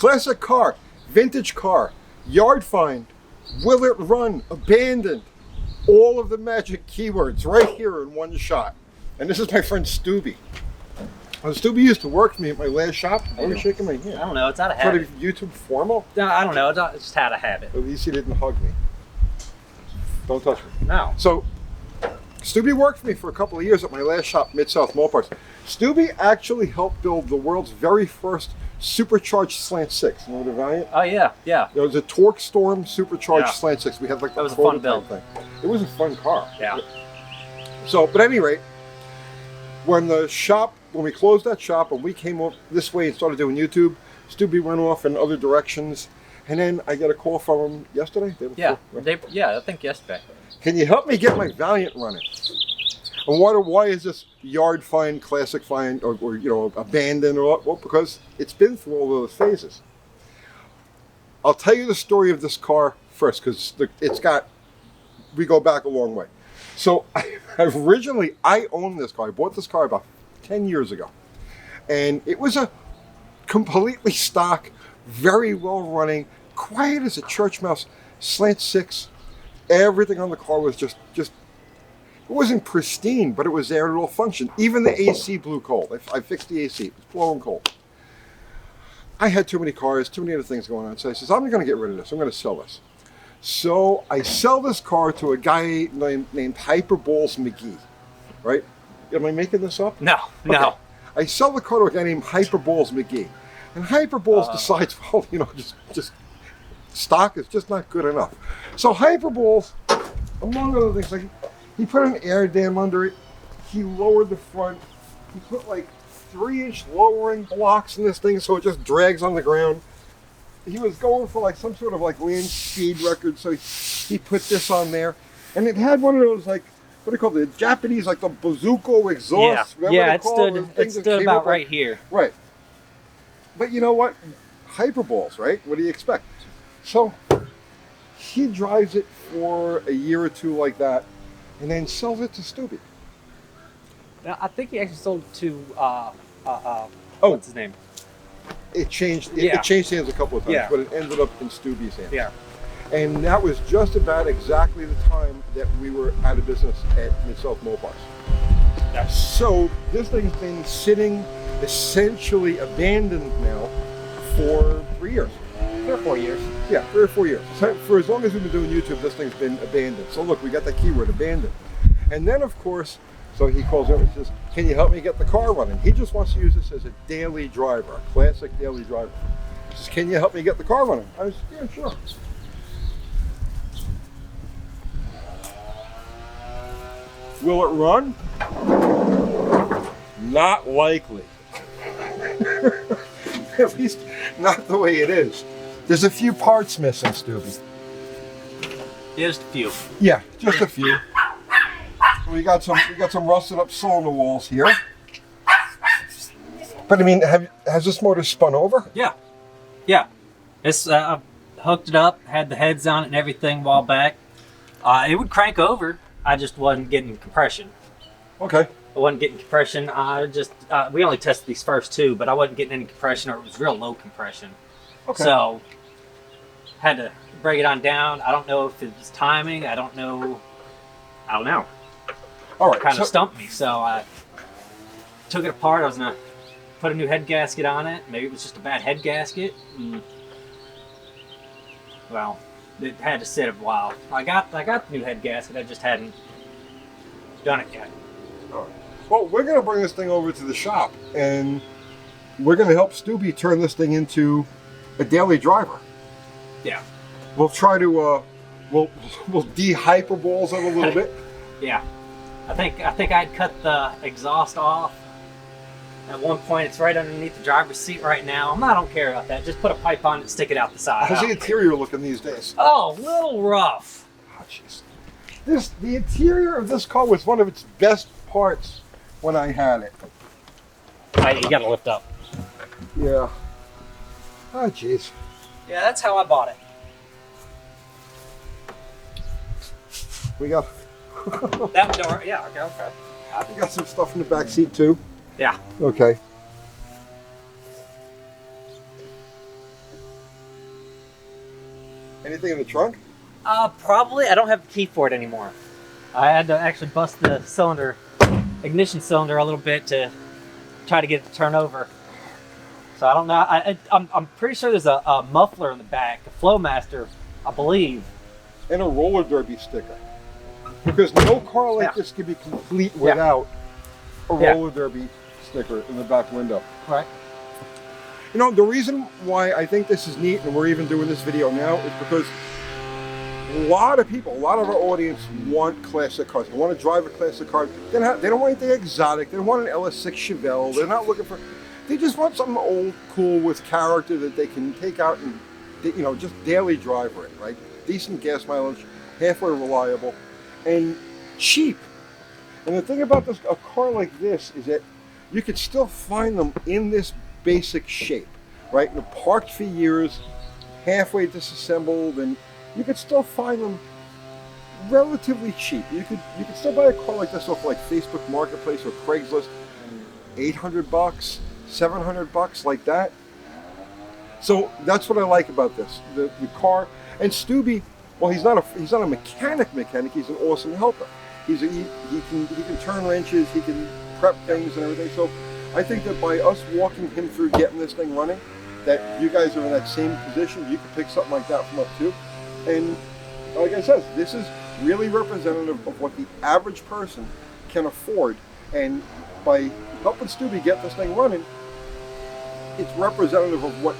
Classic car, vintage car, yard find, will it run, abandoned. All of the magic keywords right here in one shot. And this is my friend Stuby. Stuby used to work for me at my last shop. Why are you shaking my hand? I don't know, it's out of habit. Sort of YouTube formal? No, I don't know, it's just out of habit. At least he didn't hug me. Don't touch me. No. So, Stuby worked for me for a couple of years at my last shop, Mid-South Mopars. Stuby actually helped build the world's very first supercharged slant six. You know the Valiant? Oh yeah, yeah. It was a Torque Storm supercharged slant six. We had like that was a fun build thing. It was a fun car. Yeah. So, but at any rate, when we closed that shop and we came up this way and started doing YouTube, Stuby went off in other directions. And then I got a call from him yesterday. Yeah, I think yesterday. Can you help me get my Valiant running? And why is this yard find, classic find, or abandoned or what? Well, because it's been through all those phases. I'll tell you the story of this car first, because we go back a long way. So originally I owned this car. I bought this car about 10 years ago. And it was a completely stock, very well running, quiet as a church mouse, slant six. Everything on the car was just it wasn't pristine, but it was there, it all functioned. Even the AC blew cold. I fixed the AC, it was blowing cold. I had too many cars, too many other things going on. So I says, I'm going to get rid of this. I'm going to sell this. So I sell this car to a guy named Hyperballs McGee, right? Am I making this up? No, okay. No. I sell the car to a guy named Hyperballs McGee. And Hyperballs decides, well, just stock is just not good enough. So Hyperballs, among other things, like he put an air dam under it, he lowered the front, he put like 3-inch lowering blocks in this thing so it just drags on the ground. He was going for like some sort of like land speed record, so he put this on there. And it had one of those like, what do you call it, the Japanese, like the bazooka exhaust. Yeah, it stood about right here. Right. But you know what? Hyperballs, right? What do you expect? So he drives it for a year or two like that, and then sells it to Stuby. Now, I think he actually sold it to, what's his name? It changed hands a couple of times, but it ended up in Stuby's hands. Yeah. And that was just about exactly the time that we were out of business at Mid-South Mopars. Yeah. So this thing's been sitting essentially abandoned now for 3 years. 3 or 4 years. Yeah, 3 or 4 years. So for as long as we've been doing YouTube, this thing's been abandoned. So look, we got that keyword, abandoned. And then of course, so he calls in and says, can you help me get the car running? He just wants to use this as a daily driver, a classic daily driver. He says, can you help me get the car running? I was, yeah, sure. Will it run? Not likely. At least not the way it is. There's a few parts missing, Stuby. Just a few. Yeah, just a few. We got some rusted up cylinder walls here. But I mean, has this motor spun over? Yeah. Yeah. It's hooked it up, had the heads on it and everything a while back. It would crank over. I just wasn't getting compression. Okay. I wasn't getting compression. We only tested these first two, but I wasn't getting any compression, or it was real low compression. Okay. So, had to break it on down. I don't know if it was timing. I don't know. All right. Kind of stumped me. So I took it apart. I was gonna put a new head gasket on it. Maybe it was just a bad head gasket. Well, it had to sit a while. I got the new head gasket. I just hadn't done it yet. All right. Well, we're going to bring this thing over to the shop, and we're going to help Stuby turn this thing into a daily driver. Yeah. We'll try to we'll de-hyperballs it a little bit. Yeah. I think I'd cut the exhaust off. At one point, it's right underneath the driver's seat right now. I don't care about that. Just put a pipe on it and stick it out the side. How's the interior looking these days? Oh, a little rough. Oh, jeez. The interior of this car was one of its best parts when I had it. You gotta lift up. Yeah. Oh, jeez. Yeah, that's how I bought it. We got... that door, yeah, okay. We got some stuff in the back seat too. Yeah. Okay. Anything in the trunk? Probably. I don't have the key for it anymore. I had to actually bust the cylinder, ignition cylinder a little bit to try to get it to turn over. So I don't know. I'm pretty sure there's a muffler in the back, a Flowmaster, I believe. And a roller derby sticker. Because no car like this can be complete without a roller derby sticker in the back window. Right. You know, the reason why I think this is neat, and we're even doing this video now, is because a lot of people, a lot of our audience want classic cars. They want to drive a classic car. They don't want anything exotic. They don't want an LS6 Chevelle. They're not looking for... They just want something old, cool, with character that they can take out and, you know, just daily driver in, right? Decent gas mileage, halfway reliable, and cheap. And the thing about this, a car like this, is that you could still find them in this basic shape, right? And they're parked for years, halfway disassembled, and you could still find them relatively cheap. You could still buy a car like this off like Facebook Marketplace or Craigslist, $800, $700, like that. So that's what I like about this. The car, and Stuby, well, he's not a mechanic. He's an awesome helper. He can turn wrenches, he can prep things and everything. So I think that by us walking him through getting this thing running, that you guys are in that same position. You can pick something like that from up too. And like I said, this is really representative of what the average person can afford. And by helping Stuby get this thing running, it's representative of what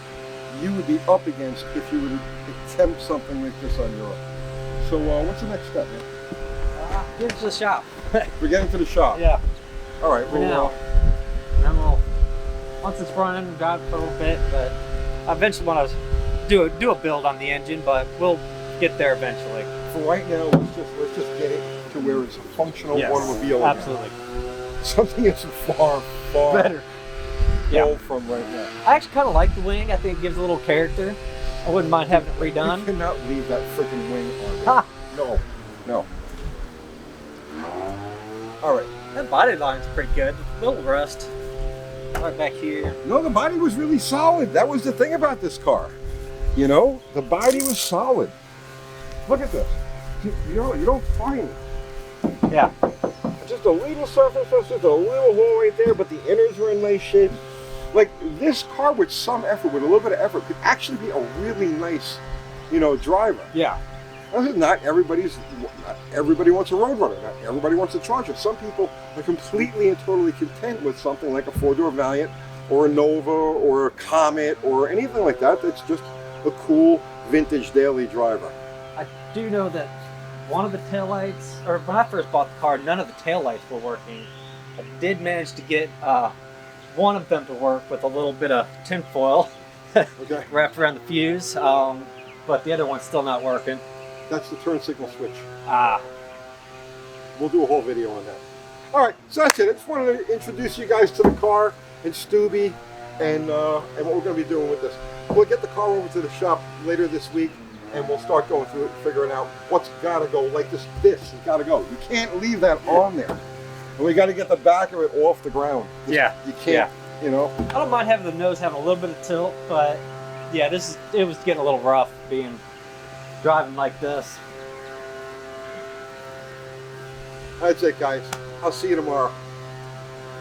you would be up against if you were to attempt something like this on your own. So what's the next step, man? Get to the shop. We're getting to the shop. Yeah. All right. For now. And then once it's running, we'll drive for a little bit, but I eventually want to do a build on the engine, but we'll get there eventually. For right now, let's just get it to where it's a functional automobile. Absolutely. Again. Something that's far better. From right now. I actually kind of like the wing. I think it gives a little character. I wouldn't mind having it redone. You cannot leave that freaking wing on there. No. All right. That body line's pretty good. A little rust right back here. No, the body was really solid. That was the thing about this car. You know, the body was solid. Look at this. You don't find it. Yeah. Just a little surface, just a little hole right there, but the innards are in nice shape. Like, this car with some effort, with a little bit of effort, could actually be a really nice, driver. Yeah. Not everybody wants a road runner. Not everybody wants a Charger. Some people are completely and totally content with something like a four-door Valiant or a Nova or a Comet or anything like that. That's just a cool vintage daily driver. I do know that one of the taillights, or when I first bought the car, none of the taillights were working. I did manage to get one of them to work with a little bit of tinfoil wrapped around the fuse, but the other one's still not working. That's the turn signal switch. We'll do a whole video on that. All right, so that's it. I just wanted to introduce you guys to the car and Stuby and what we're going to be doing with this. We'll get the car over to the shop later this week, and we'll start going through it and figuring out what's got to go. Like this has got to go. You can't leave that on there. And we got to get the back of it off the ground. You can't, I don't mind having the nose having a little bit of tilt, but yeah, it was getting a little rough driving like this. That's it, guys. I'll see you tomorrow.